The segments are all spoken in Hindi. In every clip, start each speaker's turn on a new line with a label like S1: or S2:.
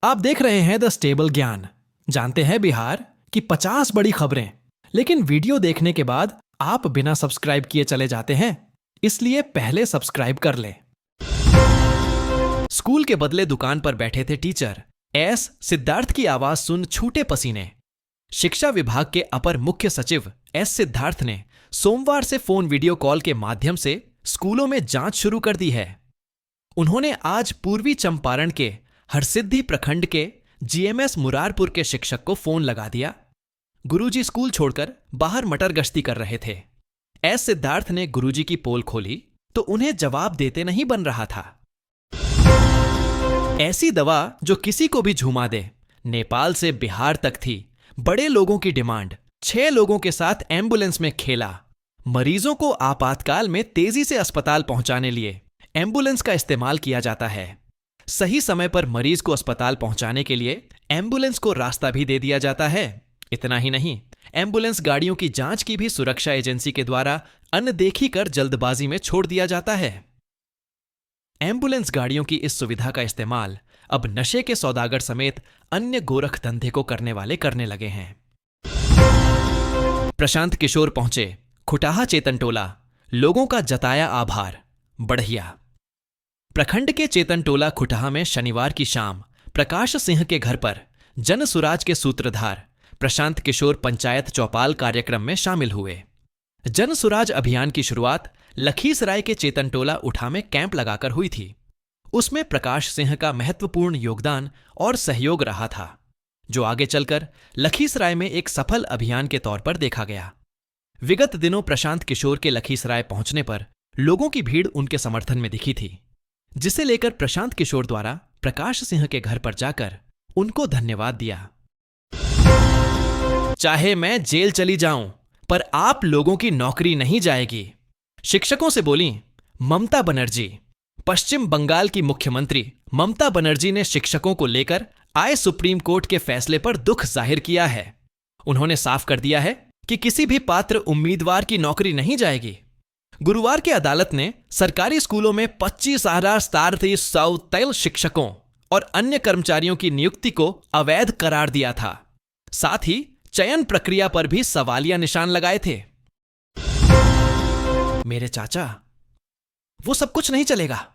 S1: आप देख रहे हैं द स्टेबल ज्ञान। जानते हैं बिहार की 50 बड़ी खबरें, लेकिन वीडियो देखने के बाद आप बिना सब्सक्राइब किए चले जाते हैं, इसलिए पहले सब्सक्राइब कर लें। स्कूल के बदले दुकान पर बैठे थे टीचर। एस सिद्धार्थ की आवाज सुन छूटे पसीने। शिक्षा विभाग के अपर मुख्य सचिव एस सिद्धार्थ ने सोमवार से फोन वीडियो कॉल के माध्यम से स्कूलों में जांच शुरू कर दी है। उन्होंने आज पूर्वी चंपारण के हरसिद्धि प्रखंड के जीएमएस मुरारपुर के शिक्षक को फोन लगा दिया। गुरुजी स्कूल छोड़कर बाहर मटर गश्ती कर रहे थे। एस सिद्धार्थ ने गुरुजी की पोल खोली तो उन्हें जवाब देते नहीं बन रहा था। ऐसी दवा जो किसी को भी झुमा दे, नेपाल से बिहार तक थी। बड़े लोगों की डिमांड। 6 लोगों के साथ एम्बुलेंस में खेला। मरीजों को आपातकाल में तेजी से अस्पताल पहुंचाने लिए एम्बुलेंस का इस्तेमाल किया जाता है। सही समय पर मरीज को अस्पताल पहुंचाने के लिए एम्बुलेंस को रास्ता भी दे दिया जाता है। इतना ही नहीं, एम्बुलेंस गाड़ियों की जांच की भी सुरक्षा एजेंसी के द्वारा अनदेखी कर जल्दबाजी में छोड़ दिया जाता है। एम्बुलेंस गाड़ियों की इस सुविधा का इस्तेमाल अब नशे के सौदागर समेत अन्य गोरख धंधे को करने वाले करने लगे हैं। प्रशांत किशोर पहुंचे खुटाहा चेतन टोला, लोगों का जताया आभार। बढ़िया। प्रखंड के चेतन टोला खुटाहा में शनिवार की शाम प्रकाश सिंह के घर पर जन सुराज के सूत्रधार प्रशांत किशोर पंचायत चौपाल कार्यक्रम में शामिल हुए। जन सुराज अभियान की शुरुआत लखीसराय के चेतन टोला उठा में कैंप लगाकर हुई थी। उसमें प्रकाश सिंह का महत्वपूर्ण योगदान और सहयोग रहा था, जो आगे चलकर लखीसराय में एक सफल अभियान के तौर पर देखा गया। विगत दिनों प्रशांत किशोर के लखीसराय पहुंचने पर लोगों की भीड़ उनके समर्थन में दिखी थी, जिसे लेकर प्रशांत किशोर द्वारा प्रकाश सिंह के घर पर जाकर उनको धन्यवाद दिया। चाहे मैं जेल चली जाऊं, पर आप लोगों की नौकरी नहीं जाएगी, शिक्षकों से बोली ममता बनर्जी। पश्चिम बंगाल की मुख्यमंत्री ममता बनर्जी ने शिक्षकों को लेकर आए सुप्रीम कोर्ट के फैसले पर दुख जाहिर किया है। उन्होंने साफ कर दिया है कि किसी भी पात्र उम्मीदवार की नौकरी नहीं जाएगी। गुरुवार की अदालत ने सरकारी स्कूलों में 25,000 शिक्षकों और अन्य कर्मचारियों की नियुक्ति को अवैध करार दिया था। साथ ही चयन प्रक्रिया पर भी सवालिया निशान लगाए थे। मेरे चाचा, वो सब कुछ नहीं चलेगा।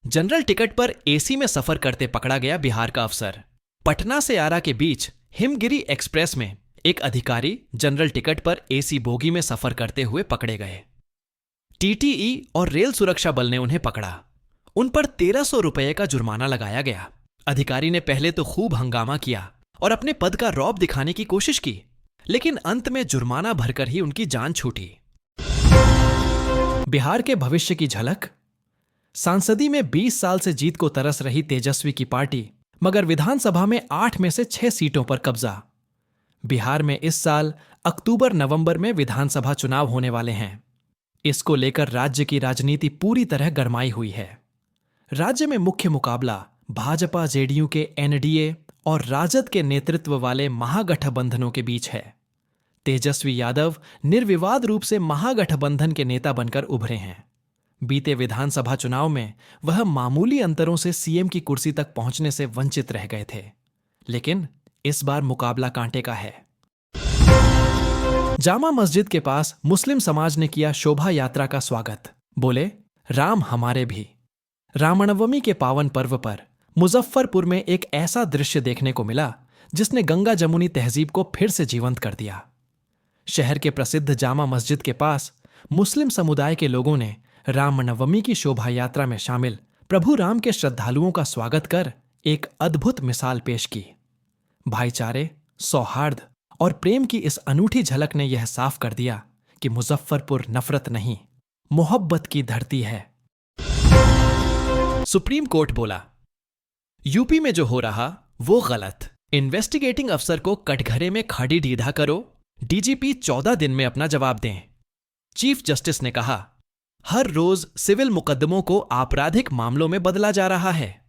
S1: जनरल टिकट पर एसी में सफर करते पकड़ा गया बिहार का अफसर। पटना से आरा के बीच हिमगिरी एक्सप्रेस में एक अधिकारी जनरल टिकट पर एसी बोगी में सफर करते हुए पकड़े गए। टीटीई और रेल सुरक्षा बल ने उन्हें पकड़ा। उन पर 1300 रुपये का जुर्माना लगाया गया। अधिकारी ने पहले तो खूब हंगामा किया और अपने पद का रौब दिखाने की कोशिश की, लेकिन अंत में जुर्माना भरकर ही उनकी जान छूटी। बिहार के भविष्य की झलक। सांसदी में 20 साल से जीत को तरस रही तेजस्वी की पार्टी, मगर विधानसभा में 8 में से 6 सीटों पर कब्जा। बिहार में इस साल अक्टूबर-नवंबर में विधानसभा चुनाव होने वाले हैं। इसको लेकर राज्य की राजनीति पूरी तरह गरमाई हुई है। राज्य में मुख्य मुकाबला भाजपा जेडीयू के एनडीए और राजद के नेतृत्व वाले महागठबंधनों के बीच है। तेजस्वी यादव निर्विवाद रूप से महागठबंधन के नेता बनकर उभरे हैं। बीते विधानसभा चुनाव में वह मामूली अंतरों से सीएम की कुर्सी तक पहुंचने से वंचित रह गए थे, लेकिन इस बार मुकाबला कांटे का है। जामा मस्जिद के पास मुस्लिम समाज ने किया शोभा यात्रा का स्वागत। बोले राम हमारे भी। रामनवमी के पावन पर्व पर मुजफ्फरपुर में एक ऐसा दृश्य देखने को मिला जिसने गंगा जमुनी तहजीब को फिर से जीवंत कर दिया। शहर के प्रसिद्ध जामा मस्जिद के पास मुस्लिम समुदाय के लोगों ने रामनवमी की शोभा यात्रा में शामिल प्रभु राम के श्रद्धालुओं का स्वागत कर एक अद्भुत मिसाल पेश की। भाईचारे, सौहार्द और प्रेम की इस अनूठी झलक ने यह साफ कर दिया कि मुजफ्फरपुर नफरत नहीं, मोहब्बत की धरती है। सुप्रीम कोर्ट बोला, यूपी में जो हो रहा वो गलत। इन्वेस्टिगेटिंग अफसर को कटघरे में खड़ी डीधा करो, डीजीपी 14 दिन में अपना जवाब दें। चीफ जस्टिस ने कहा, हर रोज सिविल मुकदमों को आपराधिक मामलों में बदला जा रहा है।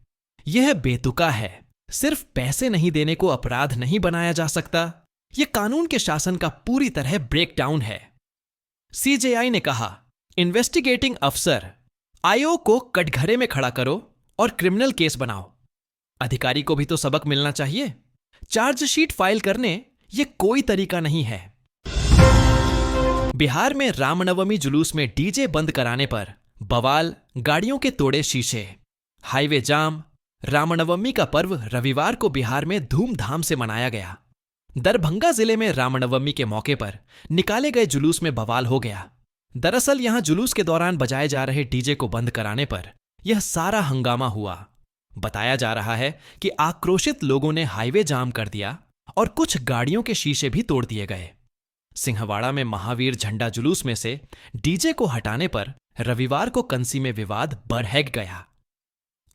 S1: यह बेतुका है। सिर्फ पैसे नहीं देने को अपराध नहीं बनाया जा सकता। यह कानून के शासन का पूरी तरह ब्रेकडाउन है। सीजेआई ने कहा, इन्वेस्टिगेटिंग अफसर आयोग को कटघरे में खड़ा करो और क्रिमिनल केस बनाओ। अधिकारी को भी तो सबक मिलना चाहिए। चार्जशीट फाइल करने ये कोई तरीका नहीं है। बिहार में रामनवमी जुलूस में डीजे बंद कराने पर बवाल, गाड़ियों के तोड़े शीशे, हाईवे जाम। रामनवमी का पर्व रविवार को बिहार में धूमधाम से मनाया गया। दरभंगा जिले में रामनवमी के मौके पर निकाले गए जुलूस में बवाल हो गया। दरअसल यहां जुलूस के दौरान बजाए जा रहे डीजे को बंद कराने पर यह सारा हंगामा हुआ। बताया जा रहा है कि आक्रोशित लोगों ने हाईवे जाम कर दिया और कुछ गाड़ियों के शीशे भी तोड़ दिए गए। सिंहवाड़ा में महावीर झंडा जुलूस में से डीजे को हटाने पर रविवार को कंसी में विवाद बरहक गया।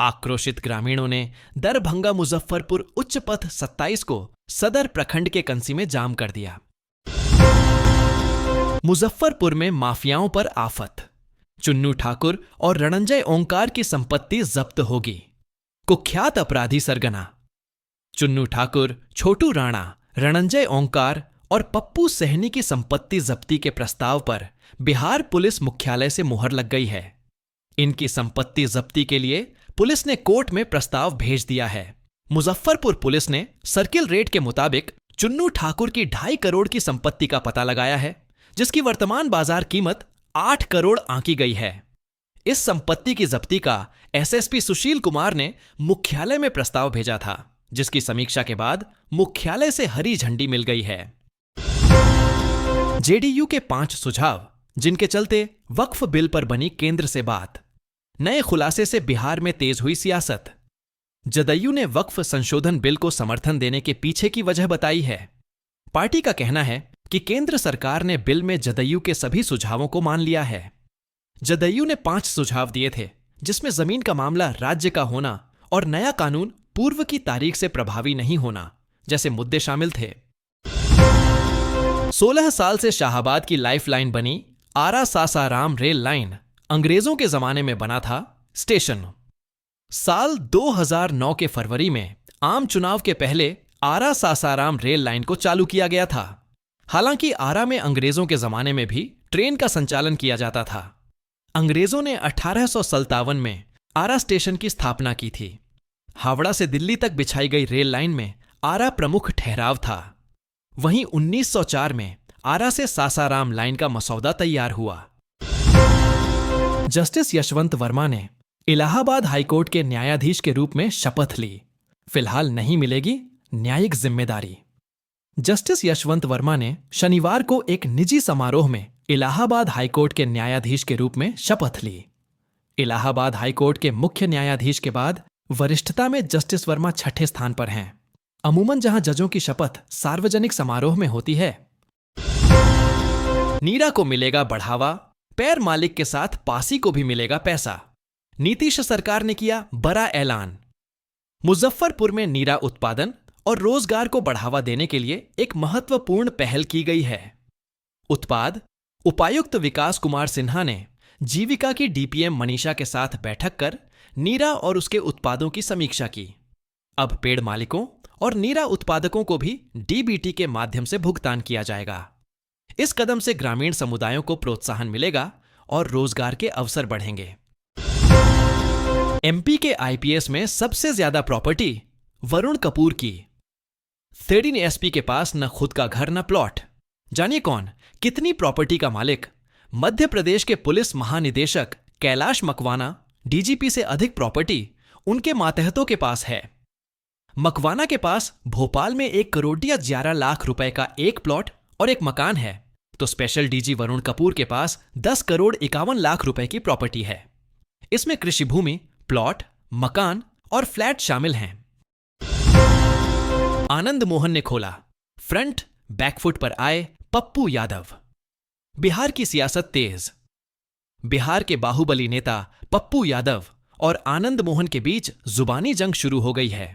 S1: आक्रोशित ग्रामीणों ने दरभंगा मुजफ्फरपुर उच्च पथ 27 को सदर प्रखंड के कंसी में जाम कर दिया। मुजफ्फरपुर में माफियाओं पर आफत, चुन्नू ठाकुर और रणंजय ओंकार की संपत्ति जब्त होगी। कुख्यात अपराधी सरगना चुन्नू ठाकुर, छोटू राणा, रणंजय ओंकार और पप्पू सहनी की संपत्ति जब्ती के प्रस्ताव पर बिहार पुलिस मुख्यालय से मुहर लग गई है। इनकी संपत्ति जब्ती के लिए पुलिस ने कोर्ट में प्रस्ताव भेज दिया है। मुजफ्फरपुर पुलिस ने सर्किल रेट के मुताबिक चुन्नू ठाकुर की 2.5 करोड़ की संपत्ति का पता लगाया है, जिसकी वर्तमान बाजार कीमत 8 करोड़ आंकी गई है। इस संपत्ति की जब्ती का एसएसपी सुशील कुमार ने मुख्यालय में प्रस्ताव भेजा था, जिसकी समीक्षा के बाद मुख्यालय से हरी झंडी मिल गई है। जेडीयू के 5 सुझाव, जिनके चलते वक्फ बिल पर बनी केंद्र से बात। नए खुलासे से बिहार में तेज हुई सियासत। जदयू ने वक्फ संशोधन बिल को समर्थन देने के पीछे की वजह बताई है। पार्टी का कहना है कि केंद्र सरकार ने बिल में जदयू के सभी सुझावों को मान लिया है। जदयू ने 5 सुझाव दिए थे, जिसमें जमीन का मामला राज्य का होना और नया कानून पूर्व की तारीख से प्रभावी नहीं होना जैसे मुद्दे शामिल थे। 16 साल से शाहाबाद की लाइफलाइन बनी आरा सासाराम रेल लाइन अंग्रेजों के जमाने में बना था स्टेशन। साल 2009 के फरवरी में आम चुनाव के पहले आरा सासाराम रेल लाइन को चालू किया गया था। हालांकि आरा में अंग्रेजों के जमाने में भी ट्रेन का संचालन किया जाता था। अंग्रेजों ने 1857 में आरा स्टेशन की स्थापना की थी। हावड़ा से दिल्ली तक बिछाई गई रेल लाइन में आरा प्रमुख ठहराव था। वहीं 1904 में आरा से सासाराम लाइन का मसौदा तैयार हुआ। जस्टिस यशवंत वर्मा ने इलाहाबाद हाईकोर्ट के न्यायाधीश के रूप में शपथ ली। फिलहाल नहीं मिलेगी न्यायिक जिम्मेदारी। जस्टिस यशवंत वर्मा ने शनिवार को एक निजी समारोह में इलाहाबाद हाईकोर्ट के न्यायाधीश के रूप में शपथ ली। इलाहाबाद हाईकोर्ट के मुख्य न्यायाधीश के बाद वरिष्ठता में जस्टिस वर्मा 6ठे स्थान पर हैं। अमूमन जहां जजों की शपथ सार्वजनिक समारोह में होती है। नीरा को मिलेगा बढ़ावा, पैर मालिक के साथ पासी को भी मिलेगा पैसा। नीतीश सरकार ने किया बड़ा ऐलान। मुजफ्फरपुर में नीरा उत्पादन और रोजगार को बढ़ावा देने के लिए एक महत्वपूर्ण पहल की गई है। उत्पाद उपायुक्त विकास कुमार सिन्हा ने जीविका की डीपीएम मनीषा के साथ बैठक कर नीरा और उसके उत्पादों की समीक्षा की। अब पेड़ मालिकों और नीरा उत्पादकों को भी डीबीटी के माध्यम से भुगतान किया जाएगा। इस कदम से ग्रामीण समुदायों को प्रोत्साहन मिलेगा और रोजगार के अवसर बढ़ेंगे। एमपी के आईपीएस में सबसे ज्यादा प्रॉपर्टी वरुण कपूर की। 13 एसपी के पास न खुद का घर न प्लॉट। जानिए कौन, कितनी प्रॉपर्टी का मालिक। मध्य प्रदेश के पुलिस महानिदेशक कैलाश मकवाना डीजीपी से अधिक प्रॉपर्टी उनके मातहतों के पास है। मकवाना के पास भोपाल में 1 करोड़ या 11 लाख रुपए का एक प्लॉट और एक मकान है, तो स्पेशल डीजी वरुण कपूर के पास 10 करोड़ 51 लाख रुपए की प्रॉपर्टी है। इसमें कृषि भूमि, प्लॉट, मकान और फ्लैट शामिल हैं। आनंद मोहन ने खोला, फ्रंट बैकफुट पर आए पप्पू यादव। बिहार की सियासत तेज। बिहार के बाहुबली नेता पप्पू यादव और आनंद मोहन के बीच जुबानी जंग शुरू हो गई है।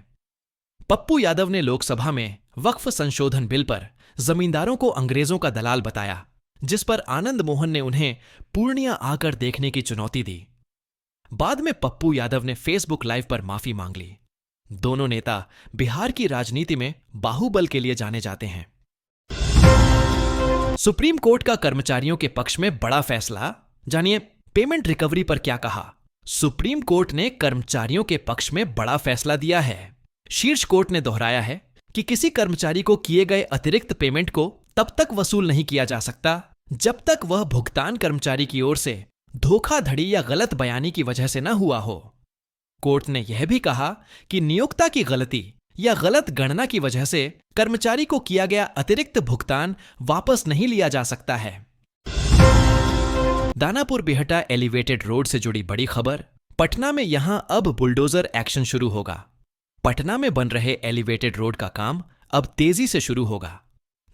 S1: पप्पू यादव ने लोकसभा में वक्फ संशोधन बिल पर जमींदारों को अंग्रेजों का दलाल बताया, जिस पर आनंद मोहन ने उन्हें पूर्णिया आकर देखने की चुनौती दी। बाद में पप्पू यादव ने फेसबुक लाइव पर माफी मांग ली। दोनों नेता बिहार की राजनीति में बाहुबल के लिए जाने जाते हैं। सुप्रीम कोर्ट का कर्मचारियों के पक्ष में बड़ा फैसला। जानिए पेमेंट रिकवरी पर क्या कहा। सुप्रीम कोर्ट ने कर्मचारियों के पक्ष में बड़ा फैसला दिया है। शीर्ष कोर्ट ने दोहराया है कि किसी कर्मचारी को किए गए अतिरिक्त पेमेंट को तब तक वसूल नहीं किया जा सकता जब तक वह भुगतान कर्मचारी की ओर से धोखाधड़ी या गलत बयानी की वजह से न हुआ हो। कोर्ट ने यह भी कहा कि नियोक्ता की गलती या गलत गणना की वजह से कर्मचारी को किया गया अतिरिक्त भुगतान वापस नहीं लिया जा सकता है। दानापुर बिहटा एलिवेटेड रोड से जुड़ी बड़ी खबर। पटना में यहां अब बुलडोजर एक्शन शुरू होगा। पटना में बन रहे एलिवेटेड रोड का काम अब तेजी से शुरू होगा।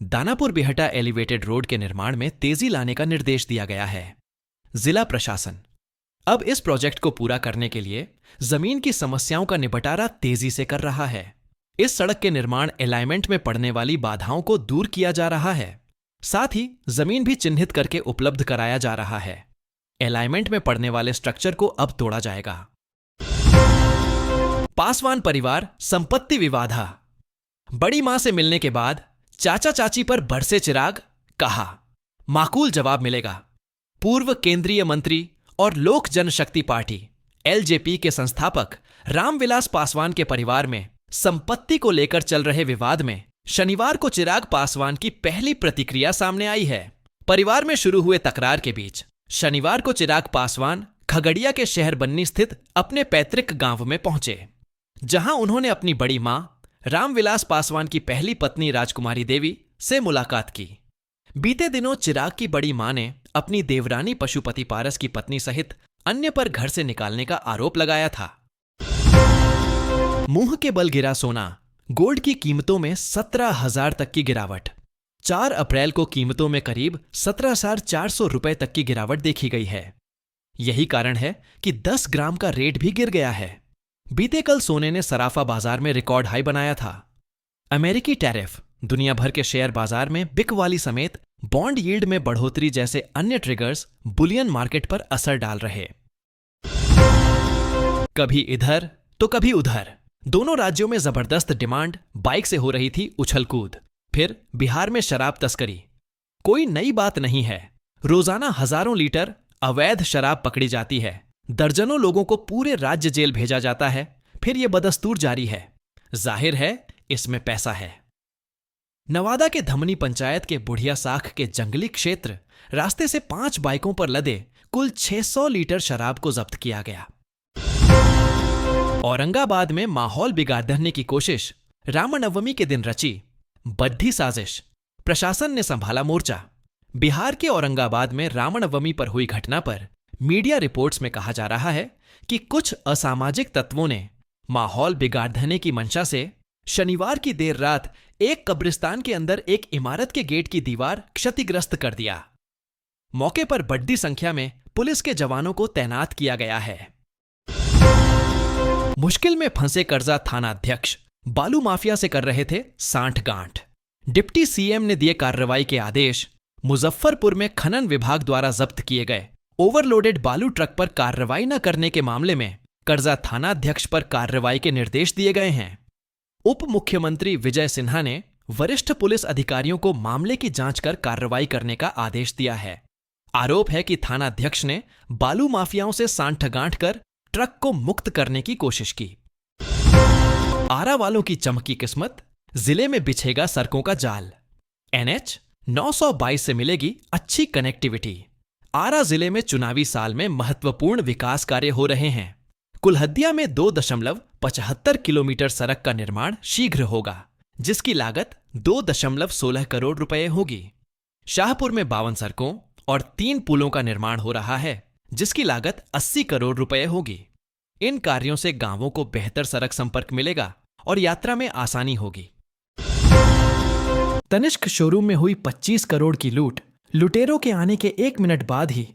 S1: दानापुर बिहटा एलिवेटेड रोड के निर्माण में तेजी लाने का निर्देश दिया गया है। जिला प्रशासन अब इस प्रोजेक्ट को पूरा करने के लिए जमीन की समस्याओं का निपटारा तेजी से कर रहा है। इस सड़क के निर्माण अलाइनमेंट में पड़ने वाली बाधाओं को दूर किया जा रहा है। साथ ही जमीन भी चिन्हित करके उपलब्ध कराया जा रहा है। अलाइनमेंट में पड़ने वाले स्ट्रक्चर को अब तोड़ा जाएगा। पासवान परिवार संपत्ति विवादा। बड़ी मां से मिलने के बाद चाचा चाची पर बरसे चिराग, कहा माकूल जवाब मिलेगा। पूर्व केंद्रीय मंत्री और लोक जनशक्ति पार्टी एलजेपी के संस्थापक रामविलास पासवान के परिवार में संपत्ति को लेकर चल रहे विवाद में शनिवार को चिराग पासवान की पहली प्रतिक्रिया सामने आई है। परिवार में शुरू हुए तकरार के बीच शनिवार को चिराग पासवान खगड़िया के शहर बन्नी स्थित अपने पैतृक गांव में पहुंचे, जहां उन्होंने अपनी बड़ी मां रामविलास पासवान की पहली पत्नी राजकुमारी देवी से मुलाकात की। बीते दिनों चिराग की बड़ी मां ने अपनी देवरानी पशुपति पारस की पत्नी सहित अन्य पर घर से निकालने का आरोप लगाया था। मुंह के बल गिरा सोना। गोल्ड की कीमतों में 17,000 तक की गिरावट। 4 अप्रैल को कीमतों में करीब 17,400 रुपए तक की गिरावट देखी गई है। यही कारण है कि 10 ग्राम का रेट भी गिर गया है। बीते कल सोने ने सराफा बाजार में रिकॉर्ड हाई बनाया था। अमेरिकी टैरिफ, दुनिया भर के शेयर बाजार में बिकवाली समेत बॉन्ड यील्ड में बढ़ोतरी जैसे अन्य ट्रिगर्स बुलियन मार्केट पर असर डाल रहे। कभी इधर तो कभी उधर दोनों राज्यों में जबरदस्त डिमांड। बाइक से हो रही थी उछल कूद। फिर बिहार में शराब तस्करी। कोई नई बात नहीं है। रोजाना हजारों लीटर अवैध शराब पकड़ी जाती है। दर्जनों लोगों को पूरे राज्य जेल भेजा जाता है। फिर यह बदस्तूर जारी है। जाहिर है इसमें पैसा है। नवादा के धमनी पंचायत के बुढ़िया साख के जंगली क्षेत्र रास्ते से 5 बाइकों पर लदे कुल 600 लीटर शराब को जब्त किया गया। औरंगाबाद में माहौल बिगाड़ने की कोशिश। रामनवमी के दिन रची बद्धी साजिश। प्रशासन ने संभाला मोर्चा। बिहार के औरंगाबाद में रामनवमी पर हुई घटना पर मीडिया रिपोर्ट्स में कहा जा रहा है कि कुछ असामाजिक तत्वों ने माहौल बिगाड़ने की मंशा से शनिवार की देर रात एक कब्रिस्तान के अंदर एक इमारत के गेट की दीवार क्षतिग्रस्त कर दिया। मौके पर बड़ी संख्या में पुलिस के जवानों को तैनात किया गया है। मुश्किल में फंसे कर्जा थानाध्यक्ष बालू माफिया से कर रहे थे सांठ-गांठ। डिप्टी सीएम ने दिए कार्रवाई के आदेश। मुजफ्फरपुर में खनन विभाग द्वारा जब्त किए गए ओवरलोडेड बालू ट्रक पर कार्रवाई न करने के मामले में कर्जा थानाध्यक्ष पर कार्रवाई के निर्देश दिए गए हैं। उप मुख्यमंत्री विजय सिन्हा ने वरिष्ठ पुलिस अधिकारियों को मामले की जांच कर कार्रवाई करने का आदेश दिया है। आरोप है कि थानाध्यक्ष ने बालू माफियाओं से सांठ-गांठ कर ट्रक को मुक्त करने की कोशिश की। आरा वालों की चमकी किस्मत। जिले में बिछेगा सड़कों का जाल। NH 922 से मिलेगी अच्छी कनेक्टिविटी। आरा जिले में चुनावी साल में महत्वपूर्ण विकास कार्य हो रहे हैं। कुल्हदिया में 2.75 किलोमीटर सड़क का निर्माण शीघ्र होगा, जिसकी लागत 2.16 करोड़ रुपए होगी। शाहपुर में 52 सड़कों और 3 पुलों का निर्माण हो रहा है, जिसकी लागत 80 करोड़ रुपए होगी। इन कार्यों से गांवों को बेहतर सड़क संपर्क मिलेगा और यात्रा में आसानी होगी। तनिष्क शोरूम में हुई 25 करोड़ की लूट। लुटेरों के आने के 1 मिनट बाद ही